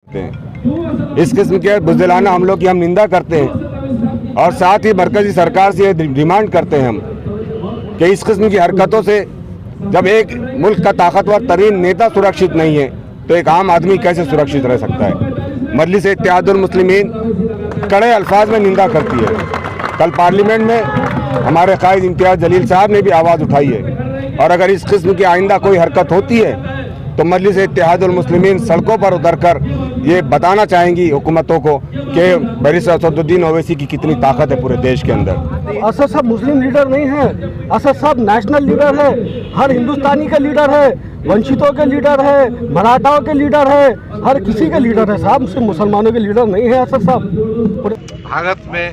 इस किस्म के बुज़दिलाना हमलों की हम निंदा करते हैं और साथ ही मरकज़ी सरकार से ये डिमांड करते हैं हम कि इस किस्म की हरकतों से जब एक मुल्क का ताकतवर तरीन नेता सुरक्षित नहीं है तो एक आम आदमी कैसे सुरक्षित रह सकता है। मजलिस इत्तेहादुल मुस्लिमीन कड़े अल्फाज में निंदा करती है। कल पार्लियामेंट में हमारे कायद इम्तियाज़ जलील साहब ने भी आवाज़ उठाई है और अगर इस किस्म की आइंदा कोई हरकत होती है तो मजलिस इत्तेहादुल मुस्लिमीन सड़कों पर उतरकर ये बताना चाहेंगी हुकूमतों को कि बैरिस्टर असदुद्दीन ओवैसी की कितनी ताकत है पूरे देश के अंदर। असद साहब मुस्लिम लीडर नहीं है, असद साहब नेशनल लीडर है, हर हिंदुस्तानी का लीडर है, वंचितों के लीडर है, मराठाओं के लीडर है, हर किसी के लीडर है साहब, सिर्फ मुसलमानों के लीडर नहीं है असद साहब। भारत में,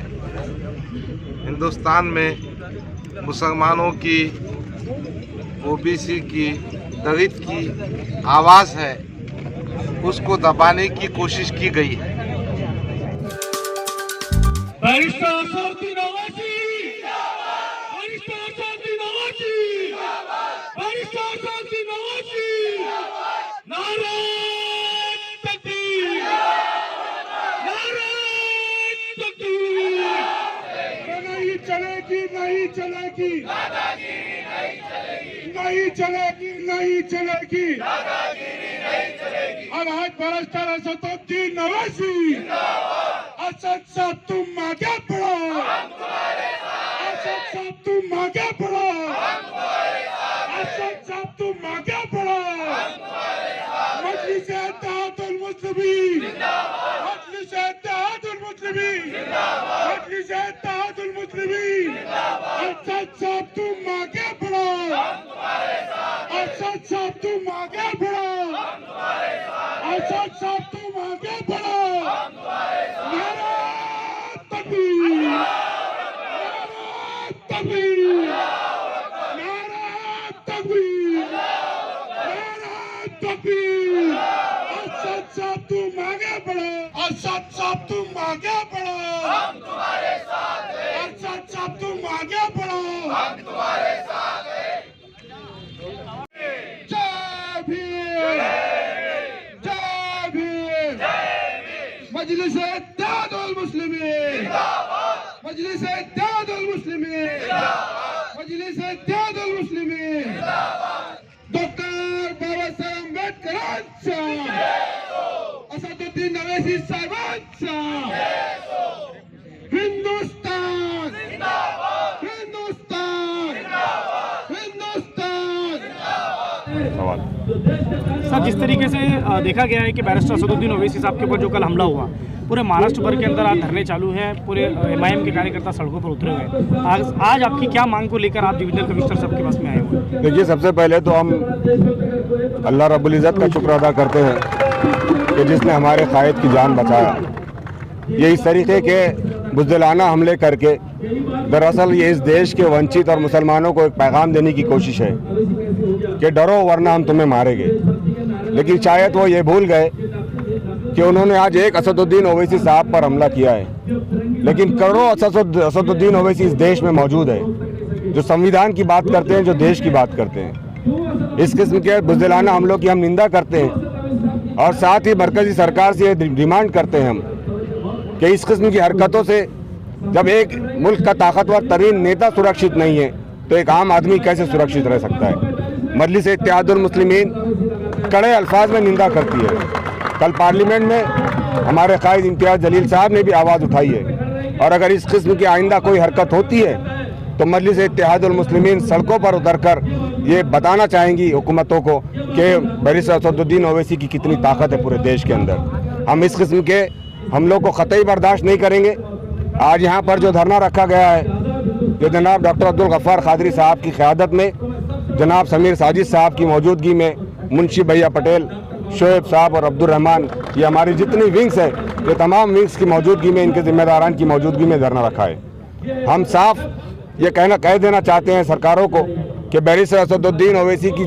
हिंदुस्तान में मुसलमानों की, ओबीसी की, दलित की आवाज़ है, उसको दबाने की कोशिश की गई है। बैरिस्टर असदुद्दीन ओवैसी जिंदाबाद, बैरिस्टर असदुद्दीन ओवैसी जिंदाबाद, बैरिस्टर असदुद्दीन ओवैसी जिंदाबाद, नारे तकबीर, नारे तकबीर। नहीं चलेगी, नहीं चलेगी, दादागिरी नहीं चलेगी, नहीं चलेगी, नहीं चलेगी, दादागिरी नहीं चलेगी। और आज बैरिस्टर असदुद्दीन ओवैसी जिंदाबाद। असद साहब तुम आगे बढ़ो, हम तुम्हारे साथ हैं। असद साहब तुम आगे बढ़ो, हम तुम्हारे साथ हैं। असद साहब तुम आगे बढ़ो, हम तुम्हारे साथ हैं। मजलिस इत्तेहादुल मुस्लिमीन जिंदाबाद, मजलिस इत्तेहादुल मुस्लिमीन जिंदाबाद, मजलिस इत्तेहादुल मुस्लिमीन जिंदाबाद। असद साहब तुम आगे बढ़ो, हम तुम्हारे साथ हैं। असद साहब तुम आगे बढ़ो, हम तुम्हारे साथ हैं। असद साहब तुम आगे बढ़ो, हम तुम्हारे साथ हैं। असद साहब तुम आगे बढ़ो, असद साहब तुम आगे बढ़ो, हम तुम्हारे साथ हैं। असद साहब तुम आगे बढ़ो, हम तुम्हारे साथ हैं। जय भीम, जय भीम, मजलिस इत्तेहादुल मुस्लिमीन जिंदाबाद, मजलिस इत्तेहादुल मुस्लिमीन जिंदाबाद, मजलिस इत्तेहादुल मुस्लिमीन जिंदाबाद। डॉक्टर बाबा साहेब अम्बेडकरांचा, असदुद्दीन ओवैसी साहेबांचा, हिंदुस्तान जिंदाबाद, हिंदुस्तान जिंदाबाद, हिंदुस्तान जिंदाबाद। सर, जिस तरीके से देखा गया है कि बैरिस्टर असदुद्दीन ओवैसी साहब के ऊपर जो कल हमला हुआ, पूरे महाराष्ट्र भर के अंदर आज धरने चालू हैं, पूरे एमआईएम के कार्यकर्ता सड़कों पर उतरे हुए हैं। आज आपकी क्या मांग को लेकर आप डिविजनल कमिश्नर साहब के पास में आए हुए हैं? देखिए, सबसे पहले तो हम अल्लाह रब्बुल इज़्ज़त का शुक्र अदा करते हैं कि जिसने हमारे कायद की जान बचाया। ये इस तरीके के बुज़दिलाना हमले करके दरअसल ये इस देश के वंचित और मुसलमानों को एक पैगाम देने की कोशिश है कि डरो वरना हम तुम्हें मारेंगे। लेकिन शायद वो ये भूल गए कि उन्होंने आज एक असदुद्दीन ओवैसी साहब पर हमला किया है, लेकिन करोड़ों असदुद्दीन ओवैसी इस देश में मौजूद है जो संविधान की बात करते हैं, जो देश की बात करते हैं। इस किस्म के बुज़दिलाना हमलों की हम निंदा करते हैं और साथ ही मरकज़ी सरकार से ये डिमांड करते हैं हम कि इस किस्म की हरकतों से जब एक मुल्क का ताकतवर तरीन नेता सुरक्षित नहीं है तो एक आम आदमी कैसे सुरक्षित रह सकता है। मजलिस इत्तेहादुल मुस्लिमीन कड़े अल्फाज में निंदा करती है। कल पार्लियामेंट में हमारे कायद इम्तियाज़ जलील साहब ने भी आवाज़ उठाई है और अगर इस किस्म की आइंदा कोई हरकत होती है तो मजलिस इत्तेहादुल मुस्लिमीन सड़कों पर उतरकर ये बताना चाहेंगी हुकूमतों को कि बैरिस्टर असदुद्दीन ओवैसी की कितनी ताकत है पूरे देश के अंदर। हम इस किस्म के हमलों को क़तई बर्दाश्त नहीं करेंगे। आज यहाँ पर जो धरना रखा गया है, जो जनाब डॉक्टर अब्दुल गफ्फार क़ादरी साहब की क़यादत में, जनाब समीर साजिद साहब की मौजूदगी में, मुंशी भैया पटेल, शोएब साहब और अब्दुल रहमान, ये हमारी जितनी विंग्स है, ये तमाम विंग्स की मौजूदगी में, इनके जिम्मेदारान की मौजूदगी में धरना रखा है। हम साफ ये कह देना चाहते हैं सरकारों को कि बैरिस्टर असदुद्दीन ओवैसी की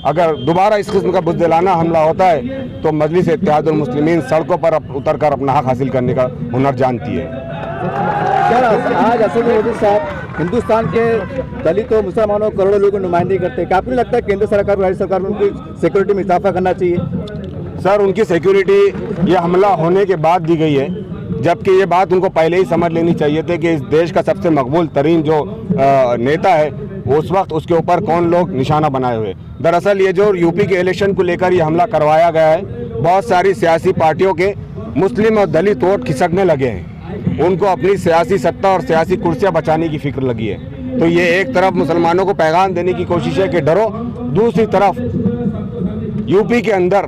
अगर दोबारा इस किस्म का बुज़दिलाना हमला होता है तो मजलिस इत्तेहादुल मुस्लिमीन सड़कों पर उतरकर अपना हक हासिल करने का हुनर जानती है। आज असदुद्दीन ओवैसी साहब हिंदुस्तान के दलितों, मुसलमानों, करोड़ों लोगों की नुमाइंदगी करते हैं। क्या आपको लगता है केंद्र सरकार और राज्य सरकार में उनकी सिक्योरिटी में इजाफा करना चाहिए? सर उनकी सिक्योरिटी ये हमला होने के बाद दी गई है, जबकि ये बात उनको पहले ही समझ लेनी चाहिए थी कि इस देश का सबसे मकबूल तरीन जो नेता है उस वक्त उसके ऊपर कौन लोग निशाना बनाए हुए। दरअसल ये जो यूपी के इलेक्शन को लेकर ये हमला करवाया गया है, बहुत सारी सियासी पार्टियों के मुस्लिम और दलित वोट खिसकने लगे हैं, उनको अपनी सियासी सत्ता और सियासी कुर्सियां बचाने की फिक्र लगी है। तो ये एक तरफ मुसलमानों को पैगाम देने की कोशिश है कि डरो, दूसरी तरफ यूपी के अंदर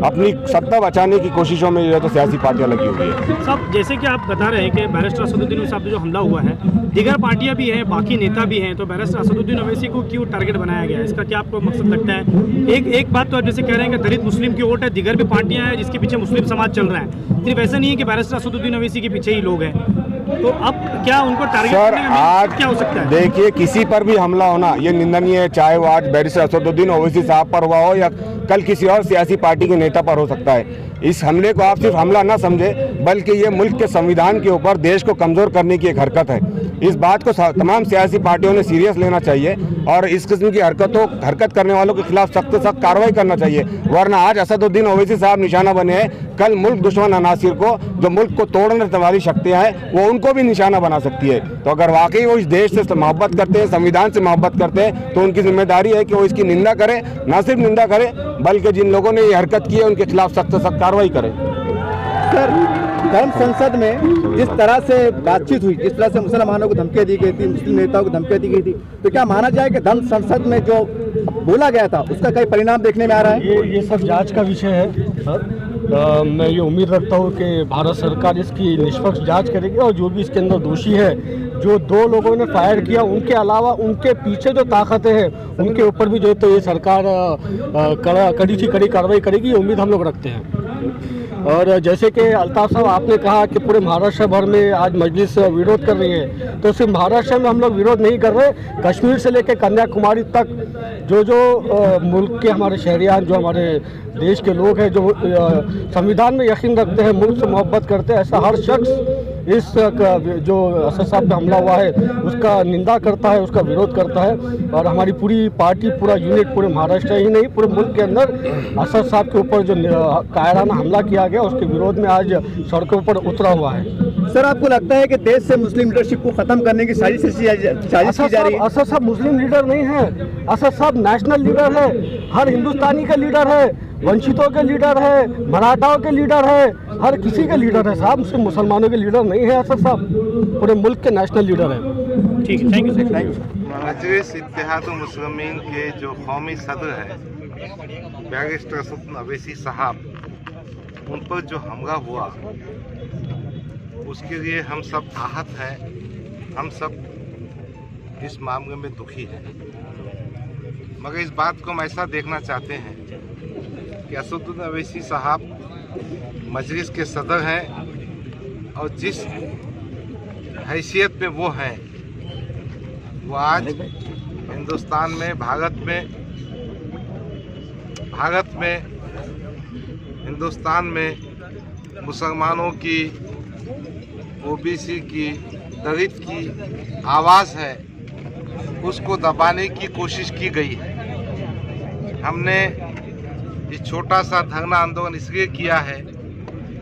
अपनी सत्ता बचाने की कोशिशों में जो तो सियासी पार्टियां लगी हुई है। सब जैसे कि आप बता रहे हैं कि बैरिस्टर असदुद्दीन ओवैसी साहब पे जो हमला हुआ है, दीगर पार्टियां भी हैं, बाकी नेता भी हैं, तो बैरिस्टर असदुद्दीन ओवैसी को क्यों टारगेट बनाया गया है? इसका क्या आपको मकसद लगता है? एक बात तो आप जैसे कह रहे हैं कि दलित मुस्लिम की वोट है, दीगर भी पार्टियां हैं जिसके पीछे मुस्लिम समाज चल रहा है, सिर्फ ऐसा नहीं है कि बैरिस्टर असदुद्दीन ओवैसी के पीछे ही लोग हैं, तो अब क्या उनको टारगेट सर करने का आज क्या हो सकता है? देखिए, किसी पर भी हमला होना ये निंदनीय है, चाहे वो आज बैरिस्टर असदुद्दीन ओवैसी साहब पर हुआ हो या कल किसी और सियासी पार्टी के नेता पर हो सकता है। इस हमले को आप सिर्फ हमला न समझे, बल्कि ये मुल्क के संविधान के ऊपर देश को कमजोर करने की एक हरकत है। इस बात को तमाम सियासी पार्टियों ने सीरियस लेना चाहिए और इस किस्म की हरकत करने वालों के खिलाफ सख्त से सख्त कार्रवाई करना चाहिए, वरना आज असदुद्दीन ओवैसी साहब निशाना बने हैं, कल मुल्क दुश्मन अनासिर को जो मुल्क को तोड़ने वाली शक्तियां हैं वो उनको भी निशाना बना सकती है। तो अगर वाकई वो इस देश से मोहब्बत करते हैं, संविधान से मोहब्बत करते हैं, तो उनकी जिम्मेदारी है कि वो इसकी निंदा करें, न सिर्फ निंदा करें बल्कि जिन लोगों ने ये हरकत की है उनके खिलाफ सख्त से सख्त कार्रवाई करें। सर, धर्म संसद में जिस तरह से बातचीत हुई, जिस तरह से मुसलमानों को धमकियां दी गई थी, मुस्लिम नेताओं को धमकियां दी गई थी, तो क्या माना जाए कि धर्म संसद में जो बोला गया था उसका कई परिणाम देखने में आ रहा है? ये सब जांच का विषय है सर। मैं ये उम्मीद रखता हूँ कि भारत सरकार इसकी निष्पक्ष जांच करेगी और जो भी इसके अंदर दोषी है, जो दो लोगों ने फायर किया, उनके अलावा उनके पीछे जो ताकतें हैं उनके ऊपर भी जो है तो ये सरकार कड़ी से कड़ी कार्रवाई करेगी, ये उम्मीद हम लोग रखते हैं। और जैसे कि अल्ताफ साहब आपने कहा कि पूरे महाराष्ट्र भर में आज मजलिस विरोध कर रही है, तो सिर्फ महाराष्ट्र में हम लोग विरोध नहीं कर रहे, कश्मीर से लेकर कन्याकुमारी तक जो मुल्क के हमारे शहरियान, जो हमारे देश के लोग हैं, जो संविधान में यकीन रखते हैं, मुल्क से मोहब्बत करते हैं, ऐसा हर शख्स इस जो असद साहब पे हमला हुआ है उसका निंदा करता है, उसका विरोध करता है। और हमारी पूरी पार्टी, पूरा यूनिट पूरे महाराष्ट्र ही नहीं पूरे मुल्क के अंदर असद साहब के ऊपर जो कायराना हमला किया गया उसके विरोध में आज सड़कों पर उतरा हुआ है। सर, आपको लगता है कि देश से मुस्लिम लीडरशिप को खत्म करने की साजिश की जा रही है? असद साहब मुस्लिम लीडर नहीं है, असद साहब नेशनल लीडर है, हर हिंदुस्तानी का लीडर है, वंचितों के लीडर है, मराठाओं के लीडर है, हर किसी के लीडर है साहब, सिर्फ मुसलमानों के लीडर नहीं है असद साहब, पूरे मुल्क के नेशनल लीडर है। ठीक है, thank you sir. Thank you. Majlis Ittehadul Muslimeen के जो कौमी सदर है बैरिस्टर असदुद्दीन ओवैसी साहब, उन पर जो हमला हुआ उसके लिए हम सब आहत हैं, हम सब इस मामले में दुखी हैं। मगर इस बात को हम ऐसा देखना चाहते हैं कि असदुद्दीन ओवैसी साहब मजलिस के सदर हैं और जिस हैसियत में वो हैं, वो आज हिंदुस्तान में, भारत में हिंदुस्तान में मुसलमानों की, ओबीसी की, दलित की आवाज़ है, उसको दबाने की कोशिश की गई है। हमने ये छोटा सा धरना आंदोलन इसलिए किया है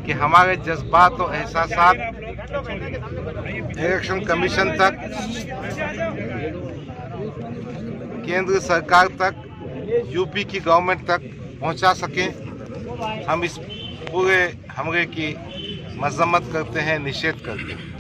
कि हमारे जज्बात और एहसासात इलेक्शन कमीशन तक, केंद्र सरकार तक, यूपी की गवर्नमेंट तक पहुंचा सकें। हम इस पूरे हमले की मजम्मत करते हैं, निषेध करते हैं।